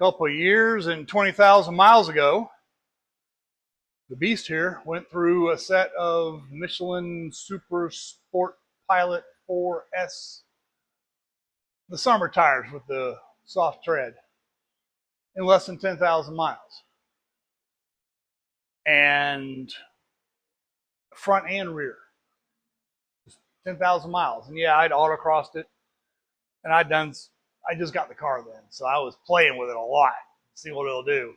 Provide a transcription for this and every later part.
couple of years and 20,000 miles ago, the beast here went through a set of Michelin Super Sport Pilot 4S, the summer tires with the soft tread, in less than 10,000 miles. And front and rear, 10,000 miles. And yeah, I'd autocrossed it, and I just got the car then, so I was playing with it a lot, see what it'll do.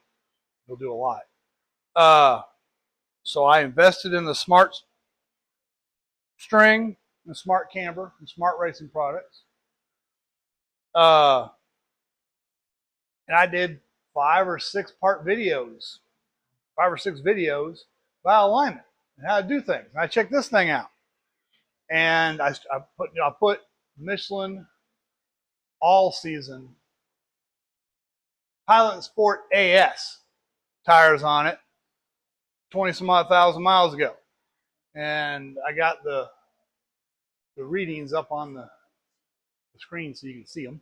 It'll do a lot. So I invested in the smart string, the smart camber, and smart racing products. And I did 5 or 6 videos by alignment and how to do things. And I checked this thing out, and I put Michelin all season Pilot Sport AS tires on it 20 some odd thousand miles ago, and I got the readings up on the screen so you can see them.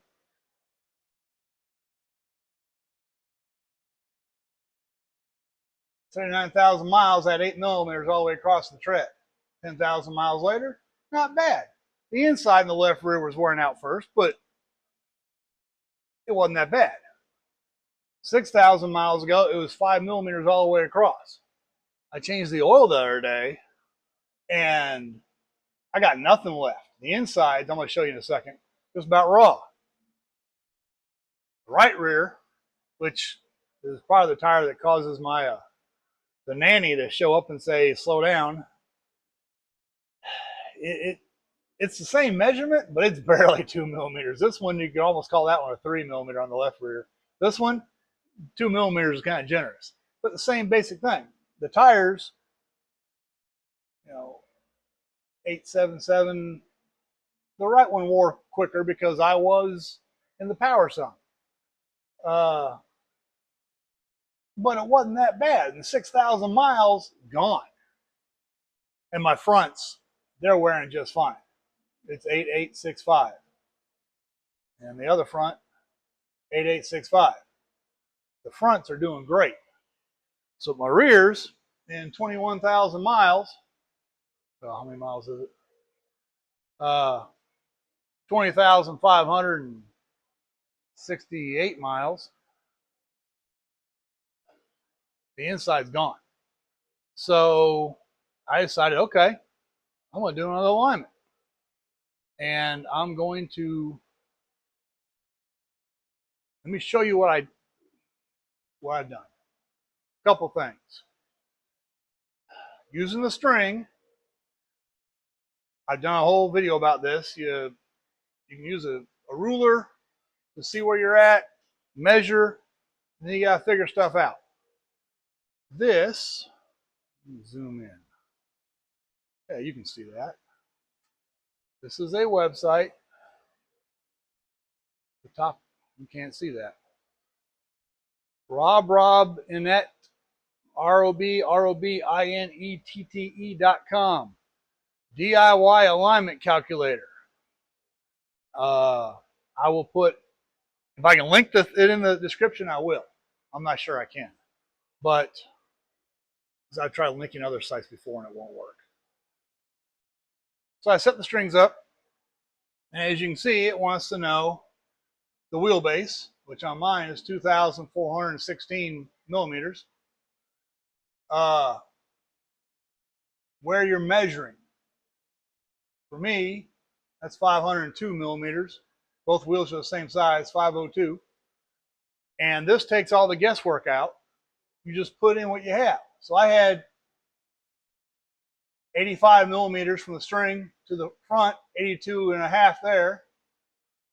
79,000 miles at 8 millimeters all the way across the tread. 10,000 miles later, not bad. The inside and the left rear was wearing out first, but it wasn't that bad. 6,000 miles ago, it was 5 millimeters all the way across. I changed the oil the other day, and I got nothing left. The insides, I'm going to show you in a second, just about raw. The right rear, which is probably the tire that causes my the nanny to show up and say, slow down. It's the same measurement, but it's barely 2 millimeters. This one, you could almost call that one a 3 millimeter on the left rear. This one, 2 millimeters is kind of generous, but the same basic thing. The tires, 877, the right one wore quicker because I was in the power zone. But it wasn't that bad. And 6,000 miles, gone. And my fronts, they're wearing just fine. It's 8865. And the other front, 8865. The fronts are doing great. So my rears, in 21,000 miles, well, how many miles is it? 20,568 miles. The inside's gone. So I decided, okay, I'm going to do another alignment. And I'm going to, let me show you what I've done. A couple things. Using the string, I've done a whole video about this. You can use a ruler to see where you're at, measure, and then you got to figure stuff out. This, let me zoom in. Yeah, you can see that. This is a website. The top, you can't see that. Robinnette, ROBINETTE.com. DIY alignment calculator. I will put, if I can link it in the description, I will. I'm not sure I can. But I've tried linking other sites before and it won't work. So I set the strings up. And as you can see, it wants to know the wheelbase, which on mine is 2,416 millimeters. Where you're measuring. For me, that's 502 millimeters. Both wheels are the same size, 502. And this takes all the guesswork out. You just put in what you have. So I had 85 millimeters from the string to the front, 82 and a half there.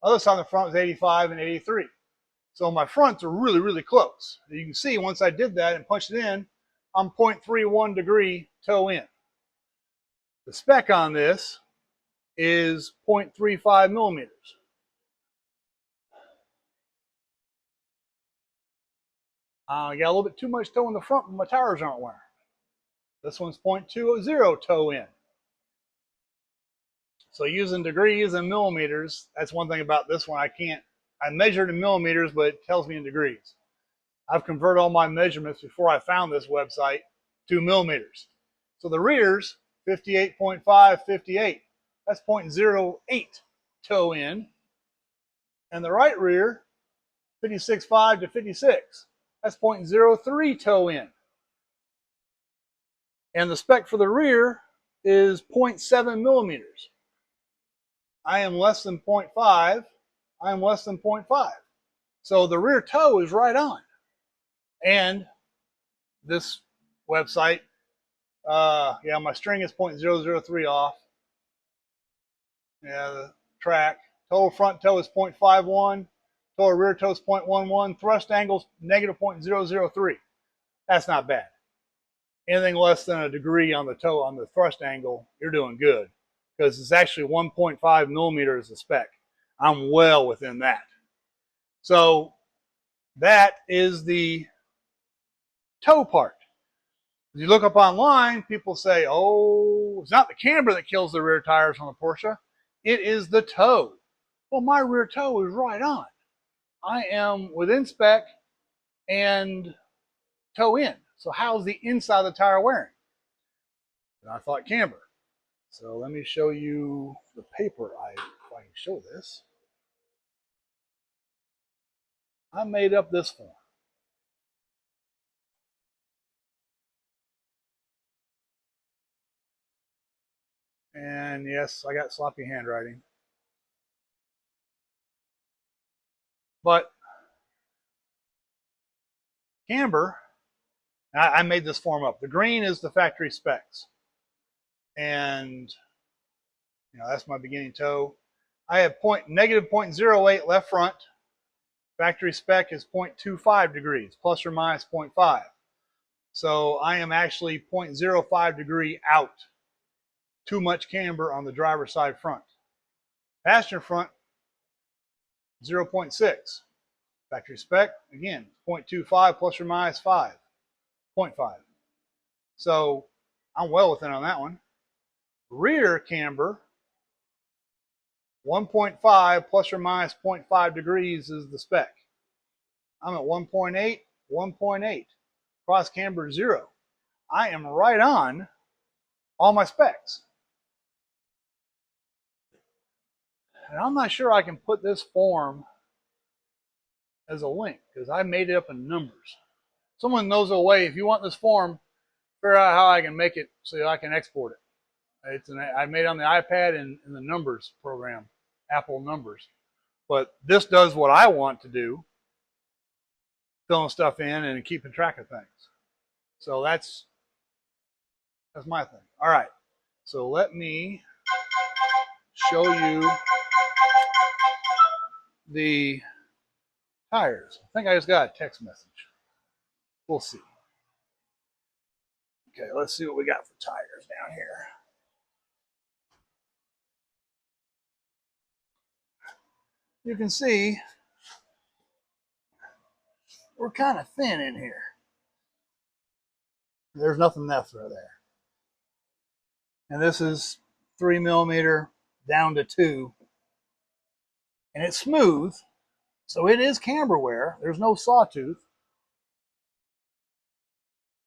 Other side of the front was 85 and 83. So my fronts are really, really close. You can see once I did that and punched it in, I'm 0.31 degree toe in. The spec on this is 0.35 millimeters. I got a little bit too much toe in the front, but my tires aren't wearing. This one's 0.20 toe in. So using degrees and millimeters, that's one thing about this one. I measured in millimeters, but it tells me in degrees. I've converted all my measurements before I found this website to millimeters. So the rear's 58.5, 58. That's 0.08 toe in. And the right rear, 56.5 to 56. That's 0.03 toe in. And the spec for the rear is 0.7 millimeters. I am less than 0.5. I am less than 0.5. So the rear toe is right on. And this website, yeah, my string is 0.003 off. Yeah, the track. Total front toe is 0.51. Total rear toe is 0.11. Thrust angles negative 0.003. That's not bad. Anything less than a degree on the toe on the thrust angle, you're doing good, because it's actually 1.5 millimeters of spec. I'm well within that. So that is the toe part. If you look up online, people say, oh, it's not the camber that kills the rear tires on the Porsche. It is the toe. Well, my rear toe is right on. I am within spec and toe in. So how's the inside of the tire wearing? And I thought camber. So let me show you the paper. If I can show this. I made up this form. And yes, I got sloppy handwriting. But camber, I made this form up. The green is the factory specs. And that's my beginning toe. I have negative 0.08 left front. Factory spec is 0.25 degrees, plus or minus 0.5. So I am actually 0.05 degree out. Too much camber on the driver's side front. Passenger front, 0.6. Factory spec, again, 0.25 plus or minus 5. 0.5. So I'm well within on that one. Rear camber, 1.5 plus or minus 0.5 degrees is the spec. I'm at 1.8, 1.8. Cross camber 0. I am right on all my specs. And I'm not sure I can put this form as a link because I made it up in numbers. Someone knows a way. If you want this form, figure out how I can make it so I can export it. I made it on the iPad and in the numbers program, Apple Numbers. But this does what I want to do, filling stuff in and keeping track of things. So that's my thing. All right. So let me show you the tires. I think I just got a text message. We'll see. Okay, let's see what we got for tires down here. You can see we're kind of thin in here. There's nothing left right there. And this is 3 millimeter down to 2. And it's smooth, so it is camber wear. There's no sawtooth.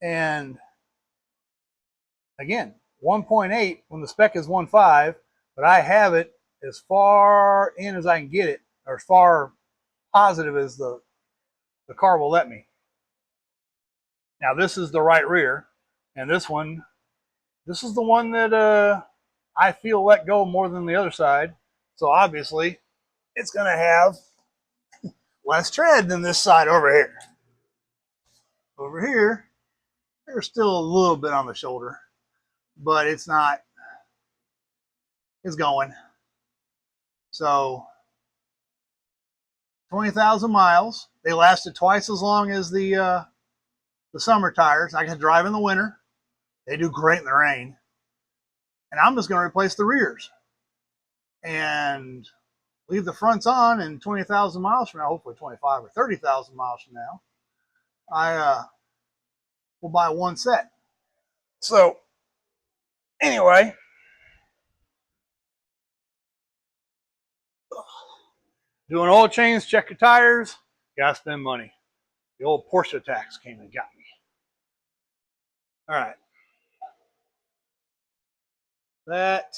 And again, 1.8 when the spec is 1.5, but I have it as far in as I can get it, or as far positive as the car will let me. Now this is the right rear, and this is the one that I feel let go more than the other side. So obviously it's going to have less tread than this side over here. Over here, there's still a little bit on the shoulder, but it's not, it's going. So 20,000 miles. They lasted twice as long as the summer tires. I can drive in the winter. They do great in the rain. And I'm just going to replace the rears and leave the fronts on. And 20,000 miles from now, hopefully 25 or 30,000 miles from now, I will buy one set. So anyway, doing oil change, check your tires, gotta spend money. The old Porsche tax came and got me. All right. That